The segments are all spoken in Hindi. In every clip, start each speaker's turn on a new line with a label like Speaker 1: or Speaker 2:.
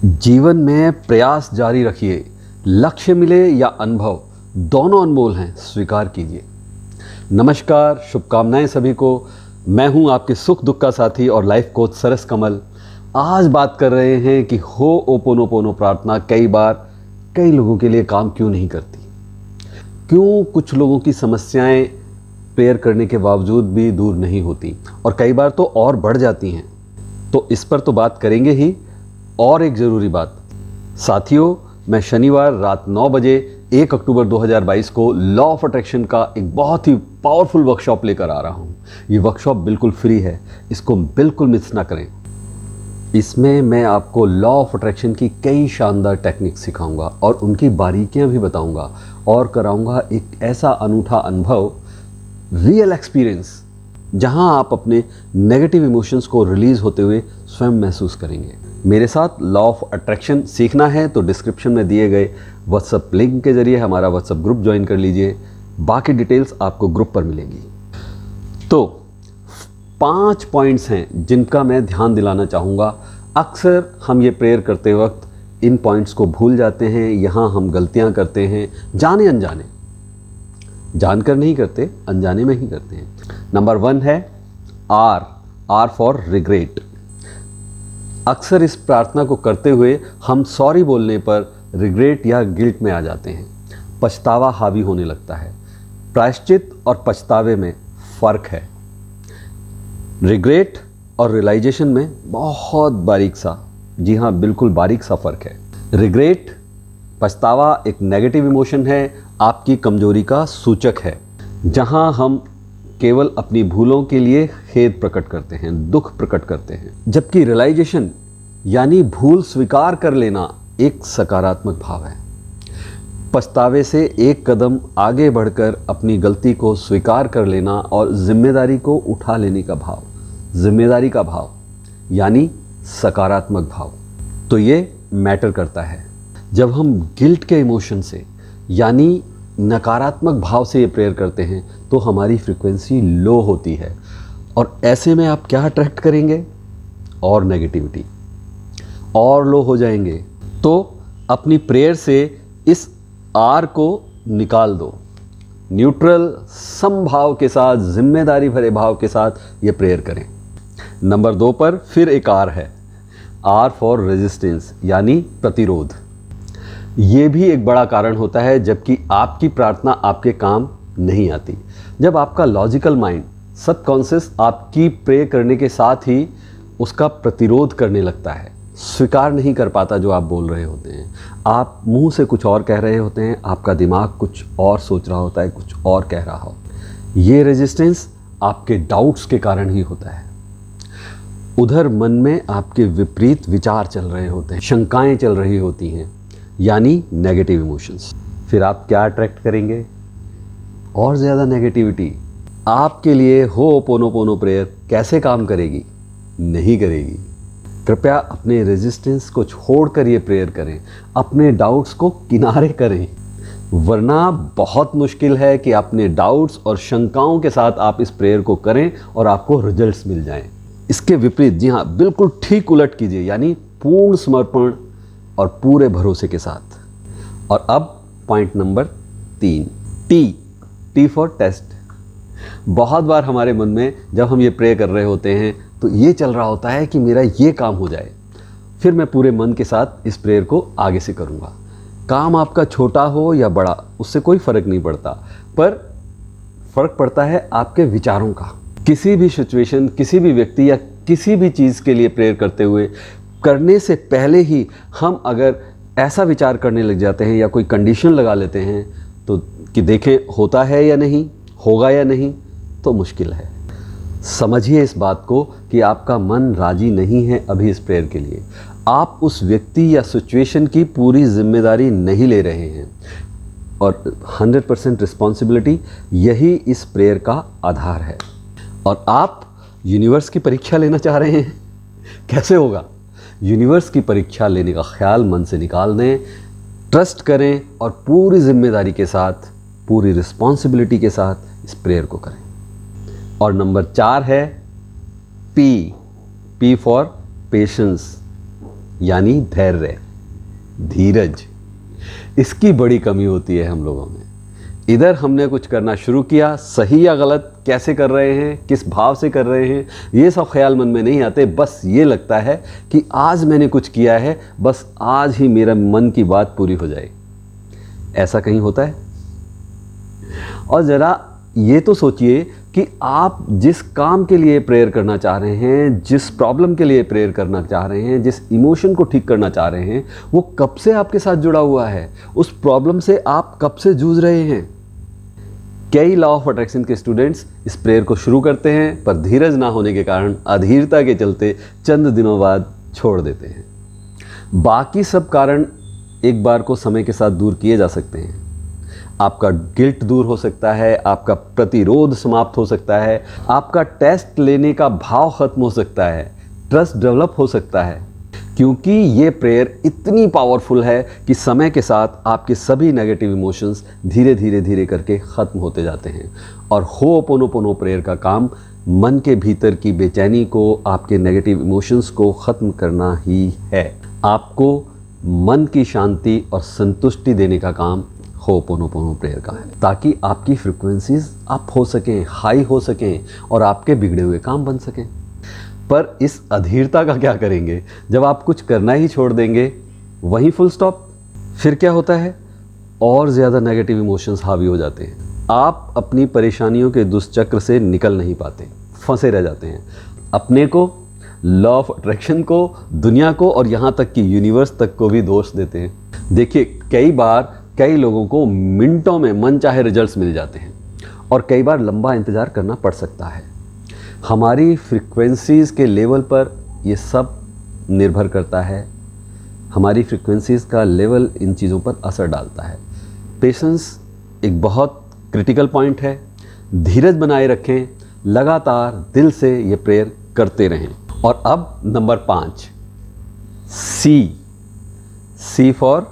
Speaker 1: जीवन में प्रयास जारी रखिए। लक्ष्य मिले या अनुभव, दोनों अनमोल हैं, स्वीकार कीजिए। नमस्कार, शुभकामनाएं सभी को। मैं हूं आपके सुख दुख का साथी और लाइफ कोच सरस कमल। आज बात कर रहे हैं कि होओपोनोपोनो प्रार्थना कई बार कई लोगों के लिए काम क्यों नहीं करती। क्यों कुछ लोगों की समस्याएं प्रेयर करने के बावजूद भी दूर नहीं होती और कई बार तो और बढ़ जाती हैं। तो इस पर तो बात करेंगे ही। और एक ज़रूरी बात साथियों, मैं शनिवार रात 9 बजे 1 अक्टूबर 2022 को लॉ ऑफ अट्रैक्शन का एक बहुत ही पावरफुल वर्कशॉप लेकर आ रहा हूँ। ये वर्कशॉप बिल्कुल फ्री है, इसको बिल्कुल मिस ना करें। इसमें मैं आपको लॉ ऑफ अट्रैक्शन की कई शानदार टेक्निक सिखाऊंगा और उनकी बारीकियां भी बताऊंगा और कराऊंगा एक ऐसा अनूठा अनुभव, रियल एक्सपीरियंस, जहां आप अपने नेगेटिव इमोशंस को रिलीज होते हुए स्वयं महसूस करेंगे। मेरे साथ लॉ ऑफ अट्रैक्शन सीखना है तो डिस्क्रिप्शन में दिए गए व्हाट्सएप लिंक के जरिए हमारा व्हाट्सएप ग्रुप ज्वाइन कर लीजिए। बाकी डिटेल्स आपको ग्रुप पर मिलेंगी। तो 5 पॉइंट्स हैं जिनका मैं ध्यान दिलाना चाहूँगा। अक्सर हम ये प्रेयर करते वक्त इन पॉइंट्स को भूल जाते हैं। यहाँ हम गलतियाँ करते हैं, जाने अनजाने, जानकर नहीं करते, अनजाने में ही करते हैं। नंबर 1 है आर फॉर रिग्रेट। अक्सर इस प्रार्थना को करते हुए हम सॉरी बोलने पर रिग्रेट या गिल्ट में आ जाते हैं। पछतावा हावी होने लगता है। प्रायश्चित और पछतावे में फ़र्क है। रिग्रेट और रियलाइजेशन में बहुत बारीक सा, जी हाँ बिल्कुल बारीक सा फ़र्क है। रिग्रेट, पछतावा एक नेगेटिव इमोशन है, आपकी कमजोरी का सूचक है, जहाँ हम केवल अपनी भूलों के लिए खेद प्रकट करते हैं, दुख प्रकट करते हैं। जबकि रियलाइजेशन यानी भूल स्वीकार कर लेना एक सकारात्मक भाव है। पछतावे से एक कदम आगे बढ़कर अपनी गलती को स्वीकार कर लेना और जिम्मेदारी को उठा लेने का भाव, जिम्मेदारी का भाव यानी सकारात्मक भाव। तो ये मैटर करता है। जब हम गिल्ट के इमोशन से यानी नकारात्मक भाव से ये प्रेयर करते हैं तो हमारी फ्रीक्वेंसी लो होती है और ऐसे में आप क्या अट्रैक्ट करेंगे? और नेगेटिविटी, और लो हो जाएंगे। तो अपनी प्रेयर से इस आर को निकाल दो। न्यूट्रल समभाव के साथ, जिम्मेदारी भरे भाव के साथ ये प्रेयर करें। नंबर 2 पर फिर एक आर है, आर फॉर रेजिस्टेंस यानी प्रतिरोध। ये भी एक बड़ा कारण होता है जबकि आपकी प्रार्थना आपके काम नहीं आती। जब आपका लॉजिकल माइंड, सबकॉन्शियस आपकी प्रे करने के साथ ही उसका प्रतिरोध करने लगता है, स्वीकार नहीं कर पाता जो आप बोल रहे होते हैं। आप मुंह से कुछ और कह रहे होते हैं, आपका दिमाग कुछ और सोच रहा होता है, कुछ और कह रहा हो। ये रेजिस्टेंस आपके डाउट्स के कारण ही होता है। उधर मन में आपके विपरीत विचार चल रहे होते हैं, शंकाएं चल रही होती हैं, यानी नेगेटिव इमोशंस। फिर आप क्या अट्रैक्ट करेंगे? और ज़्यादा नेगेटिविटी। आपके लिए होओपोनोपोनो प्रेयर कैसे काम करेगी? नहीं करेगी। कृपया अपने रेजिस्टेंस को छोड़कर ये प्रेयर करें, अपने डाउट्स को किनारे करें, वरना बहुत मुश्किल है कि अपने डाउट्स और शंकाओं के साथ आप इस प्रेयर को करें और आपको रिजल्ट्स मिल जाएं। इसके विपरीत, जी हाँ बिल्कुल ठीक उलट कीजिए, यानी पूर्ण समर्पण और पूरे भरोसे के साथ। और अब point number 3, T for test. बहुत बार हमारे मन में जब हम ये प्रे कर रहे होते हैं तो ये चल रहा होता है कि मेरा ये काम हो जाए, फिर मैं पूरे मन के साथ इस प्रेयर को आगे से करूँगा। काम आपका छोटा हो या बड़ा, उससे कोई फ़र्क नहीं पड़ता, पर फ़र्क पड़ता है आपके विचारों का। किसी भी सिचुएशन, किसी भी व्यक्ति या किसी भी चीज़ के लिए प्रेयर करते हुए, करने से पहले ही हम अगर ऐसा विचार करने लग जाते हैं या कोई कंडीशन लगा लेते हैं तो कि देखें होता है या नहीं, होगा या नहीं, तो मुश्किल है। समझिए इस बात को कि आपका मन राजी नहीं है अभी इस प्रेयर के लिए। आप उस व्यक्ति या सिचुएशन की पूरी जिम्मेदारी नहीं ले रहे हैं और 100% रिस्पॉन्सिबिलिटी यही इस प्रेयर का आधार है। और आप यूनिवर्स की परीक्षा लेना चाह रहे हैं, कैसे होगा? यूनिवर्स की परीक्षा लेने का ख्याल मन से निकाल दें, ट्रस्ट करें और पूरी जिम्मेदारी के साथ, पूरी रिस्पॉन्सिबिलिटी के साथ इस प्रेयर को करें। और नंबर 4 है पी फॉर पेशेंस यानी धैर्य, धीरज, इसकी बड़ी कमी होती है हम लोगों में। इधर हमने कुछ करना शुरू किया, सही या गलत, कैसे कर रहे हैं, किस भाव से कर रहे हैं, ये सब ख्याल मन में नहीं आते। बस ये लगता है कि आज मैंने कुछ किया है, बस आज ही मेरा मन की बात पूरी हो जाए। ऐसा कहीं होता है? और ज़रा ये तो सोचिए कि आप जिस काम के लिए प्रेयर करना चाह रहे हैं, जिस प्रॉब्लम के लिए प्रेयर करना चाह रहे हैं, जिस इमोशन को ठीक करना चाह रहे हैं, वो कब से आपके साथ जुड़ा हुआ है, उस प्रॉब्लम से आप कब से जूझ रहे हैं। कई लॉ ऑफ अट्रैक्शन के स्टूडेंट्स इस प्रेयर को शुरू करते हैं, पर धीरज ना होने के कारण, अधीरता के चलते चंद दिनों बाद छोड़ देते हैं। बाकी सब कारण एक बार को समय के साथ दूर किए जा सकते हैं। आपका गिल्ट दूर हो सकता है, आपका प्रतिरोध समाप्त हो सकता है, आपका टेस्ट लेने का भाव खत्म हो सकता है, ट्रस्ट डेवलप हो सकता है, क्योंकि ये प्रेयर इतनी पावरफुल है कि समय के साथ आपके सभी नेगेटिव इमोशंस धीरे धीरे धीरे करके ख़त्म होते जाते हैं। और होओपोनोपोनो प्रेयर का काम मन के भीतर की बेचैनी को, आपके नेगेटिव इमोशंस को ख़त्म करना ही है। आपको मन की शांति और संतुष्टि देने का काम होओपोनोपोनो प्रेयर का है, ताकि आपकी फ्रिक्वेंसीज अप हो सकें, हाई हो सकें और आपके बिगड़े हुए काम बन सकें। पर इस अधीरता का क्या करेंगे जब आप कुछ करना ही छोड़ देंगे, वहीं फुल स्टॉप? फिर क्या होता है? और ज़्यादा नेगेटिव इमोशंस हावी हो जाते हैं। आप अपनी परेशानियों के दुष्चक्र से निकल नहीं पाते, फंसे रह जाते हैं। अपने को, लॉ ऑफ अट्रैक्शन को, दुनिया को और यहाँ तक कि यूनिवर्स तक को भी दोष देते हैं। देखिए, कई बार कई लोगों को मिनटों में मनचाहे रिजल्ट्स मिल जाते हैं और कई बार लंबा इंतज़ार करना पड़ सकता है। हमारी फ्रिक्वेंसीज़ के लेवल पर ये सब निर्भर करता है। हमारी फ्रिक्वेंसीज़ का लेवल इन चीज़ों पर असर डालता है। पेशेंस एक बहुत क्रिटिकल पॉइंट है। धीरज बनाए रखें, लगातार दिल से ये प्रेयर करते रहें। और अब नंबर 5, सी फॉर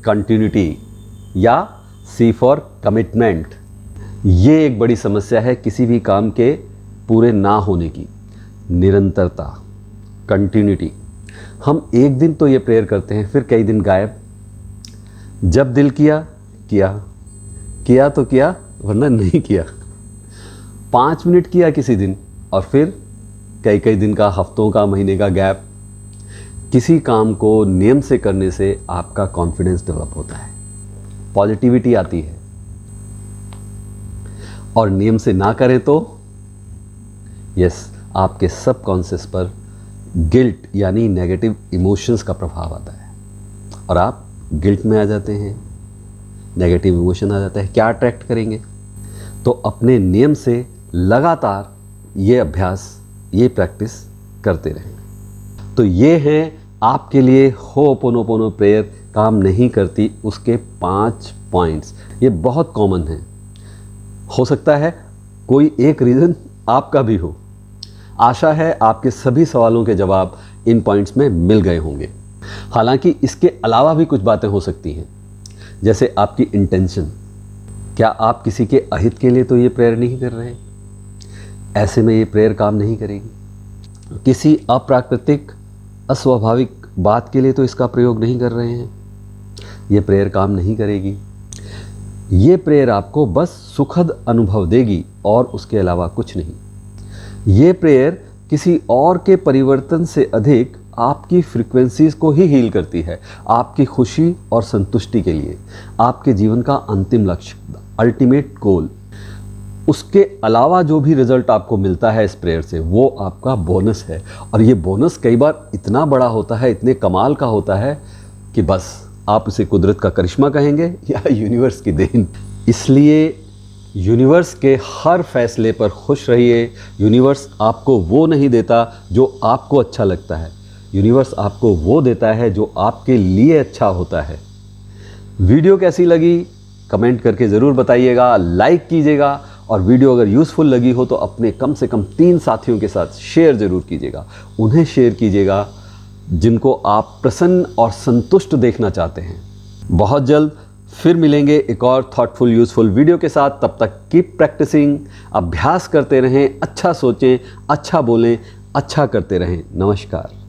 Speaker 1: कंटिन्यूटी या सी फॉर कमिटमेंट। ये एक बड़ी समस्या है किसी भी काम के पूरे ना होने की। निरंतरता, कंटिन्यूटी। हम एक दिन तो ये प्रेयर करते हैं, फिर कई दिन गायब। जब दिल किया तो किया, वरना नहीं किया। 5 मिनट किया किसी दिन और फिर कई दिन का, हफ्तों का, महीने का गैप। किसी काम को नियम से करने से आपका कॉन्फिडेंस डेवलप होता है, पॉजिटिविटी आती है। और नियम से ना करें तो आपके सबकॉन्शियस पर गिल्ट यानी नेगेटिव इमोशंस का प्रभाव आता है और आप गिल्ट में आ जाते हैं, नेगेटिव इमोशन आ जाता है। क्या अट्रैक्ट करेंगे? तो अपने नियम से लगातार ये अभ्यास, ये प्रैक्टिस करते रहें। तो ये हैं आपके लिए होओपोनोपोनो प्रेयर काम नहीं करती उसके 5 पॉइंट्स। ये बहुत कॉमन हैं। हो सकता है कोई एक रीज़न आपका भी हो। आशा है आपके सभी सवालों के जवाब इन पॉइंट्स में मिल गए होंगे। हालांकि इसके अलावा भी कुछ बातें हो सकती हैं, जैसे आपकी इंटेंशन। क्या आप किसी के अहित के लिए तो ये प्रेयर नहीं कर रहे? ऐसे में ये प्रेयर काम नहीं करेगी। किसी अप्राकृतिक, अस्वाभाविक बात के लिए तो इसका प्रयोग नहीं कर रहे हैं, ये प्रेयर काम नहीं करेगी। ये प्रेयर आपको बस सुखद अनुभव देगी और उसके अलावा कुछ नहीं। ये प्रेयर किसी और के परिवर्तन से अधिक आपकी फ्रीक्वेंसीज को ही हील करती है, आपकी खुशी और संतुष्टि के लिए, आपके जीवन का अंतिम लक्ष्य, अल्टीमेट गोल। उसके अलावा जो भी रिजल्ट आपको मिलता है इस प्रेयर से, वो आपका बोनस है। और ये बोनस कई बार इतना बड़ा होता है, इतने कमाल का होता है कि बस आप उसे कुदरत का करिश्मा कहेंगे या यूनिवर्स की देन। इसलिए यूनिवर्स के हर फैसले पर खुश रहिए। यूनिवर्स आपको वो नहीं देता जो आपको अच्छा लगता है, यूनिवर्स आपको वो देता है जो आपके लिए अच्छा होता है। वीडियो कैसी लगी कमेंट करके ज़रूर बताइएगा, लाइक कीजिएगा और वीडियो अगर यूज़फुल लगी हो तो अपने कम से कम 3 साथियों के साथ शेयर ज़रूर कीजिएगा। उन्हें शेयर कीजिएगा जिनको आप प्रसन्न और संतुष्ट देखना चाहते हैं। बहुत जल्द फिर मिलेंगे एक और थॉटफुल यूज़फुल वीडियो के साथ। तब तक कीप प्रैक्टिसिंग, अभ्यास करते रहें, अच्छा सोचें, अच्छा बोलें, अच्छा करते रहें। नमस्कार।